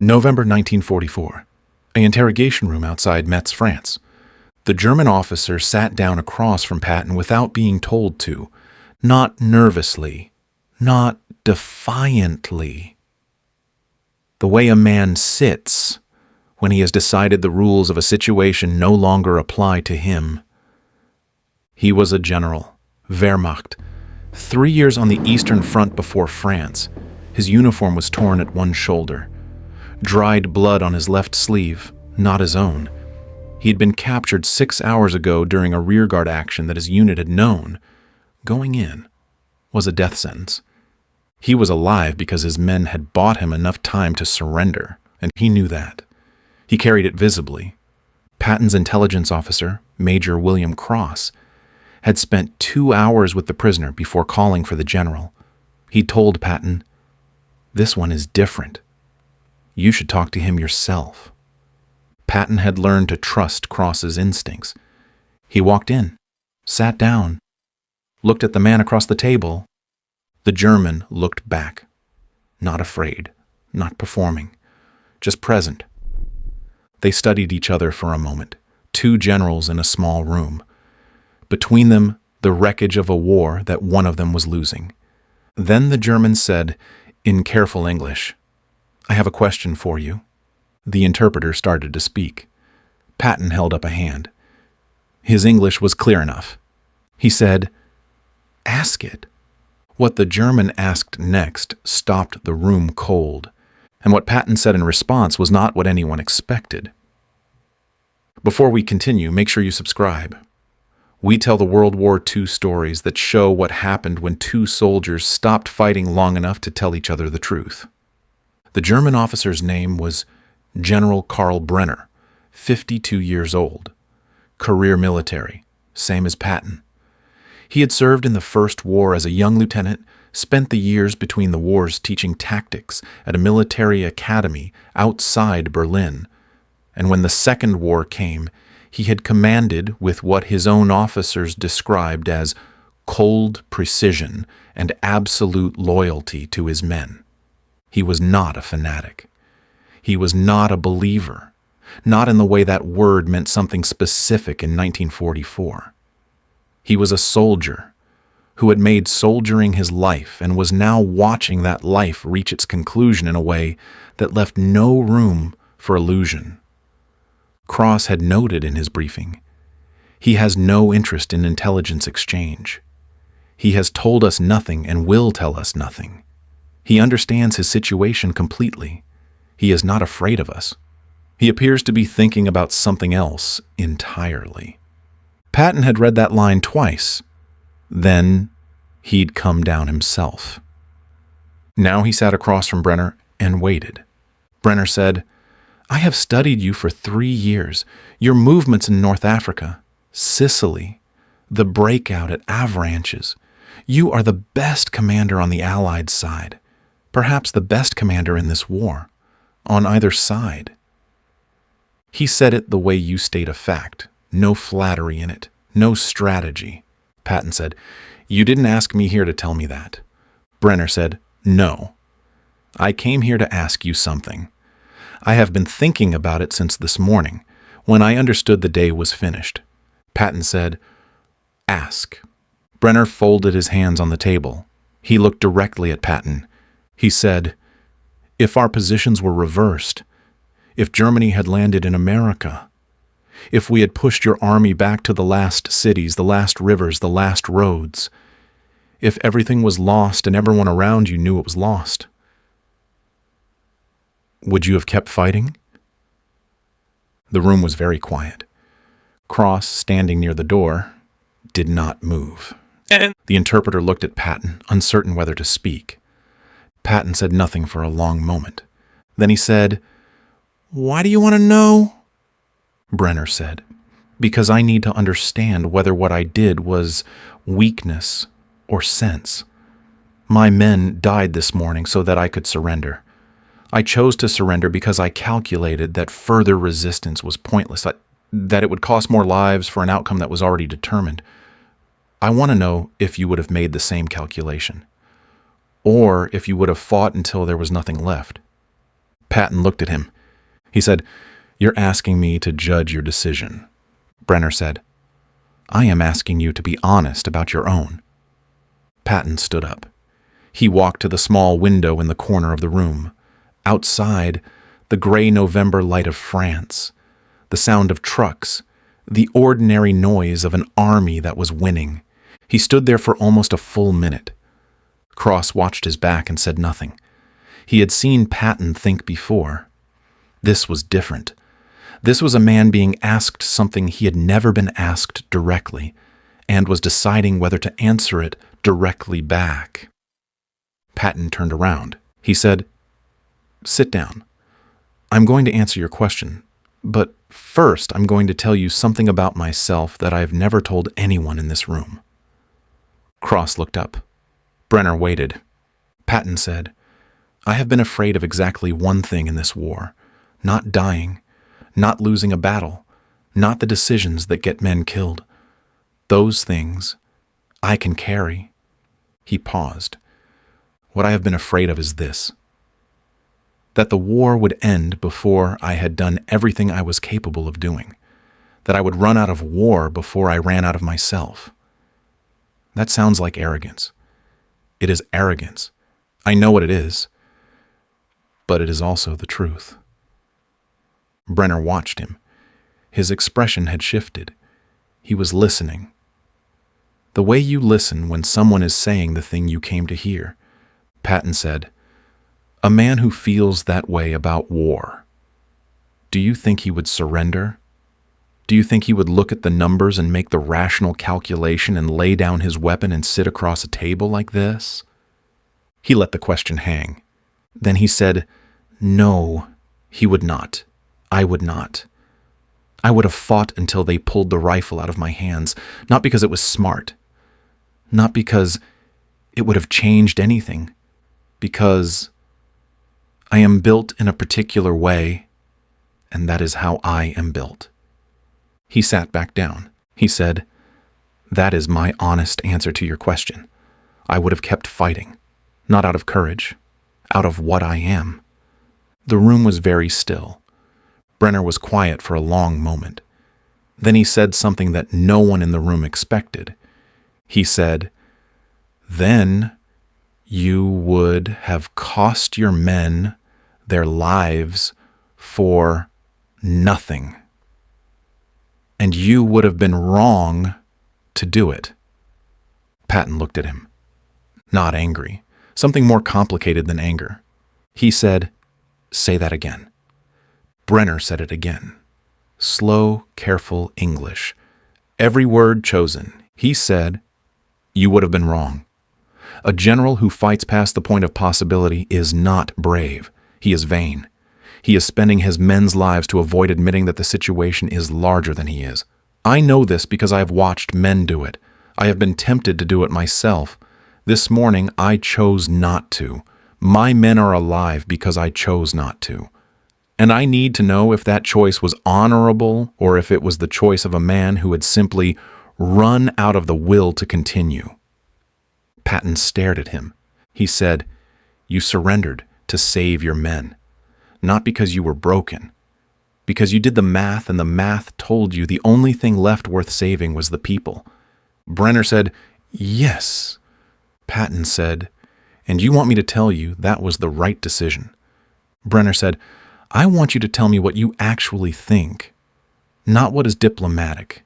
November 1944. An interrogation room outside Metz, France. The German officer sat down across from Patton without being told to, not nervously, not defiantly. The way a man sits when he has decided the rules of a situation no longer apply to him. He was a general, Wehrmacht, 3 years on the Eastern Front before France. His uniform was torn at one shoulder. Dried blood on his left sleeve, not his own. He had been captured 6 hours ago during a rearguard action that his unit had known, going in, was a death sentence. He was alive because his men had bought him enough time to surrender, and he knew that. He carried it visibly. Patton's intelligence officer, Major William Cross, had spent 2 hours with the prisoner before calling for the general. He told Patton, "This one is different. You should talk to him yourself." Patton had learned to trust Cross's instincts. He walked in, sat down, looked at the man across the table. The German looked back, not afraid, not performing, just present. They studied each other for a moment, two generals in a small room. Between them, the wreckage of a war that one of them was losing. Then the German said, in careful English, "I have a question for you." The interpreter started to speak. Patton held up a hand. His English was clear enough. He said, "Ask it." What the German asked next stopped the room cold, and what Patton said in response was not what anyone expected. Before we continue, make sure you subscribe. We tell the World War II stories that show what happened when two soldiers stopped fighting long enough to tell each other the truth. The German officer's name was General Brenner, 52 years old. Career military, same as Patton. He had served in the First War as a young lieutenant, spent the years between the wars teaching tactics at a military academy outside Berlin, and when the Second War came, he had commanded with what his own officers described as cold precision and absolute loyalty to his men. He was not a fanatic. He was not a believer, not in the way that word meant something specific in 1944. He was a soldier who had made soldiering his life and was now watching that life reach its conclusion in a way that left no room for illusion. Cross had noted in his briefing, he has no interest in intelligence exchange. He has told us nothing and will tell us nothing. He understands his situation completely. He is not afraid of us. He appears to be thinking about something else entirely. Patton had read that line twice. Then he'd come down himself. Now he sat across from Brenner and waited. Brenner said, "I have studied you for 3 years. Your movements in North Africa, Sicily, the breakout at Avranches. You are the best commander on the Allied side. Perhaps the best commander in this war, on either side." He said it the way you state a fact, no flattery in it, no strategy. Patton said, "You didn't ask me here to tell me that." Brenner said, "No. I came here to ask you something. I have been thinking about it since this morning, when I understood the day was finished." Patton said, "Ask." Brenner folded his hands on the table. He looked directly at Patton. He said, "If our positions were reversed, if Germany had landed in America, if we had pushed your army back to the last cities, the last rivers, the last roads, if everything was lost and everyone around you knew it was lost, would you have kept fighting?" The room was very quiet. Cross, standing near the door, did not move. The interpreter looked at Patton, uncertain whether to speak. Patton said nothing for a long moment. Then he said, "Why do you want to know?" Brenner said, "Because I need to understand whether what I did was weakness or sense. My men died this morning so that I could surrender. I chose to surrender because I calculated that further resistance was pointless, that it would cost more lives for an outcome that was already determined. I want to know if you would have made the same calculation, or if you would have fought until there was nothing left." Patton looked at him. He said, "You're asking me to judge your decision." Brenner said, "I am asking you to be honest about your own." Patton stood up. He walked to the small window in the corner of the room. Outside, the gray November light of France, the sound of trucks, the ordinary noise of an army that was winning. He stood there for almost a full minute. Cross watched his back and said nothing. He had seen Patton think before. This was different. This was a man being asked something he had never been asked directly, and was deciding whether to answer it directly back. Patton turned around. He said, "Sit down. I'm going to answer your question, but first I'm going to tell you something about myself that I have never told anyone in this room." Cross looked up. Brenner waited. Patton said, "I have been afraid of exactly one thing in this war, not dying, not losing a battle, not the decisions that get men killed. Those things I can carry." He paused. "What I have been afraid of is this: that the war would end before I had done everything I was capable of doing, that I would run out of war before I ran out of myself." That sounds like arrogance. It is arrogance. I know what it is, but it is also the truth. Brenner watched him. His expression had shifted. He was listening. The way you listen when someone is saying the thing you came to hear. Patton said, "A man who feels that way about war, do you think he would surrender? Do you think he would look at the numbers and make the rational calculation and lay down his weapon and sit across a table like this?" He let the question hang. Then he said, "No, he would not. I would not. I would have fought until they pulled the rifle out of my hands, not because it was smart, not because it would have changed anything, because I am built in a particular way, and that is how I am built." He sat back down. He said, "That is my honest answer to your question. I would have kept fighting, not out of courage, out of what I am." The room was very still. Brenner was quiet for a long moment. Then he said something that no one in the room expected. He said, "Then you would have cost your men their lives for nothing. And you would have been wrong to do it." Patton looked at him. Not angry. Something more complicated than anger. He said, "Say that again." Brenner said it again. Slow, careful English. Every word chosen. He said, "You would have been wrong. A general who fights past the point of possibility is not brave. He is vain. He is spending his men's lives to avoid admitting that the situation is larger than he is. I know this because I have watched men do it. I have been tempted to do it myself. This morning I chose not to. My men are alive because I chose not to. And I need to know if that choice was honorable or if it was the choice of a man who had simply run out of the will to continue." Patton stared at him. He said, "You surrendered to save your men, not because you were broken, because you did the math and the math told you the only thing left worth saving was the people." Brenner said, "Yes." Patton said, "And you want me to tell you that was the right decision." Brenner said, "I want you to tell me what you actually think, not what is diplomatic,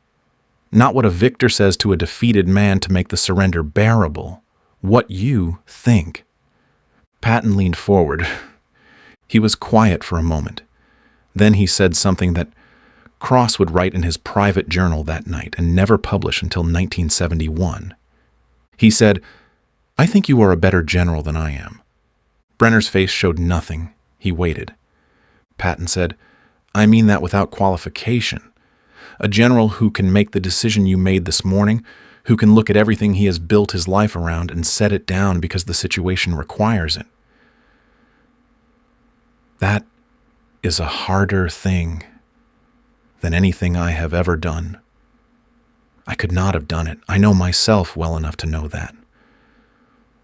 not what a victor says to a defeated man to make the surrender bearable, what you think." Patton leaned forward. He was quiet for a moment. Then he said something that Cross would write in his private journal that night and never publish until 1971. He said, "I think you are a better general than I am." Brenner's face showed nothing. He waited. Patton said, "I mean that without qualification. A general who can make the decision you made this morning, who can look at everything he has built his life around and set it down because the situation requires it. That is a harder thing than anything I have ever done. I could not have done it. I know myself well enough to know that.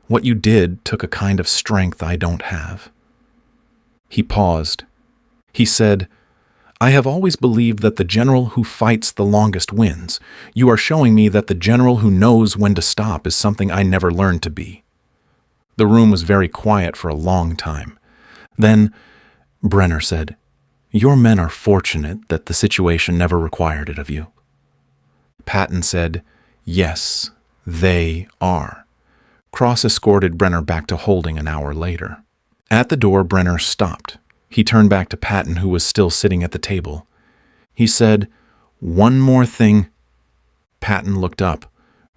What you did took a kind of strength I don't have. He paused. He said, "I have always believed that the general who fights the longest wins. You are showing me that the general who knows when to stop is something I never learned to be." The room was very quiet for a long time. Then Brenner said, "Your men are fortunate that the situation never required it of you." Patton said, "Yes, they are." Cross escorted Brenner back to Holding an hour later. At the door, Brenner stopped. He turned back to Patton, who was still sitting at the table. He said, "One more thing." Patton looked up.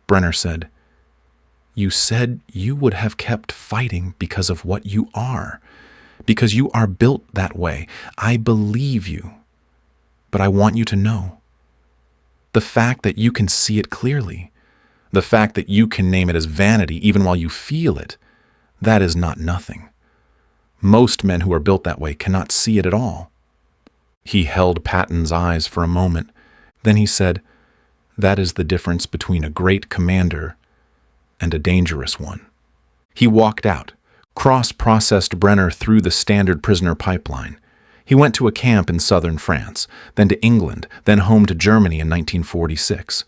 Brenner said, "You said you would have kept fighting because of what you are, because you are built that way. I believe you. But I want you to know. The fact that you can see it clearly, the fact that you can name it as vanity even while you feel it, that is not nothing. Most men who are built that way cannot see it at all." He held Patton's eyes for a moment. Then he said, "That is the difference between a great commander and a dangerous one." He walked out. Cross processed Brenner through the standard prisoner pipeline. He went to a camp in southern France, then to England, then home to Germany in 1946.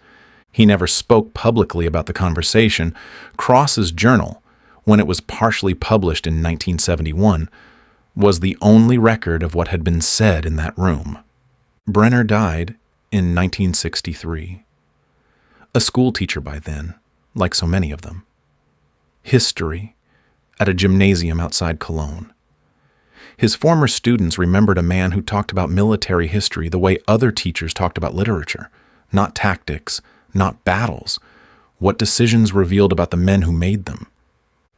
He never spoke publicly about the conversation. Cross's journal, when it was partially published in 1971, was the only record of what had been said in that room. Brenner died in 1963. A schoolteacher by then, like so many of them. History at a gymnasium outside Cologne. His former students remembered a man who talked about military history the way other teachers talked about literature, not tactics, not battles, what decisions revealed about the men who made them.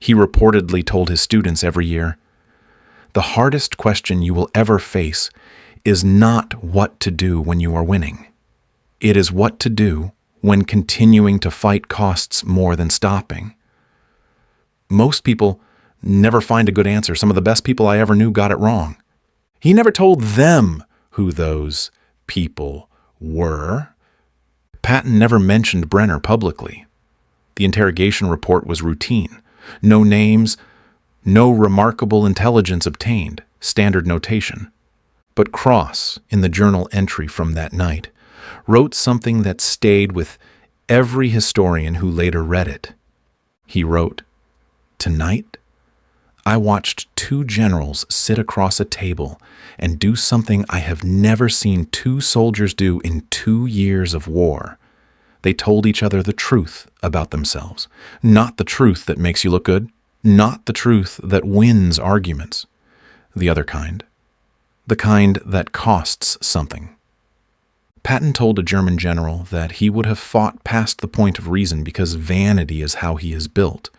He reportedly told his students every year, "The hardest question you will ever face is not what to do when you are winning. It is what to do when continuing to fight costs more than stopping." Most people never find a good answer. Some of the best people I ever knew got it wrong. He never told them who those people were. Patton never mentioned Brenner publicly. The interrogation report was routine. No names, no remarkable intelligence obtained, standard notation. But Cross, in the journal entry from that night, wrote something that stayed with every historian who later read it. He wrote, "Tonight, I watched two generals sit across a table and do something I have never seen two soldiers do in 2 years of war. They told each other the truth about themselves, not the truth that makes you look good, not the truth that wins arguments, the other kind, the kind that costs something." Patton told a German general that he would have fought past the point of reason because vanity is how he is built.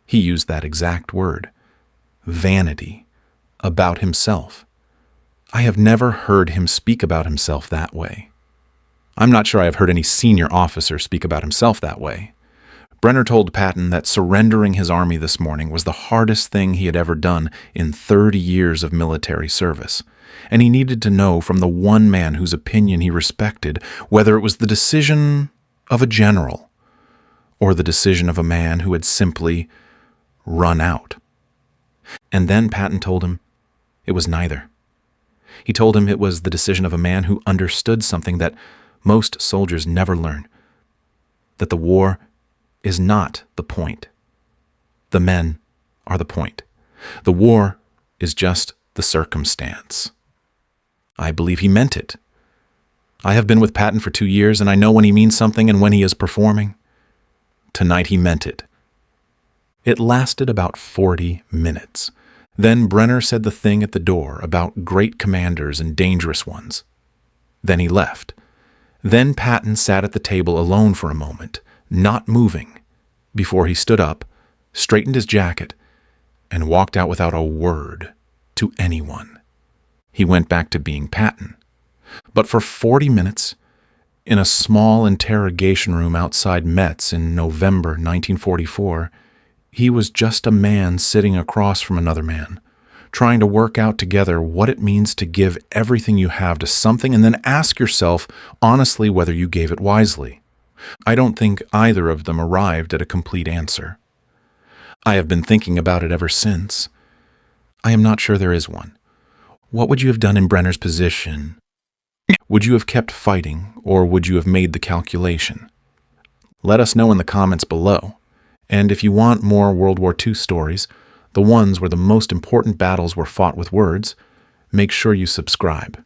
He used that exact word, vanity, about himself. I have never heard him speak about himself that way. I'm not sure I have heard any senior officer speak about himself that way. Brenner told Patton that surrendering his army this morning was the hardest thing he had ever done in 30 years of military service, and he needed to know from the one man whose opinion he respected whether it was the decision of a general or the decision of a man who had simply run out. And then Patton told him it was neither. He told him it was the decision of a man who understood something that most soldiers never learn, that the war is not the point. The men are the point. The war is just the circumstance. I believe he meant it. I have been with Patton for 2 years, and I know when he means something and when he is performing. Tonight he meant it. It lasted about 40 minutes. Then Brenner said the thing at the door about great commanders and dangerous ones. Then he left. Then Patton sat at the table alone for a moment, not moving, before he stood up, straightened his jacket, and walked out without a word to anyone. He went back to being Patton. But for 40 minutes, in a small interrogation room outside Metz in November 1944, he was just a man sitting across from another man, trying to work out together what it means to give everything you have to something and then ask yourself honestly whether you gave it wisely. I don't think either of them arrived at a complete answer. I have been thinking about it ever since. I am not sure there is one. What would you have done in Brenner's position? Would you have kept fighting, or would you have made the calculation? Let us know in the comments below. And if you want more World War II stories, the ones where the most important battles were fought with words, make sure you subscribe.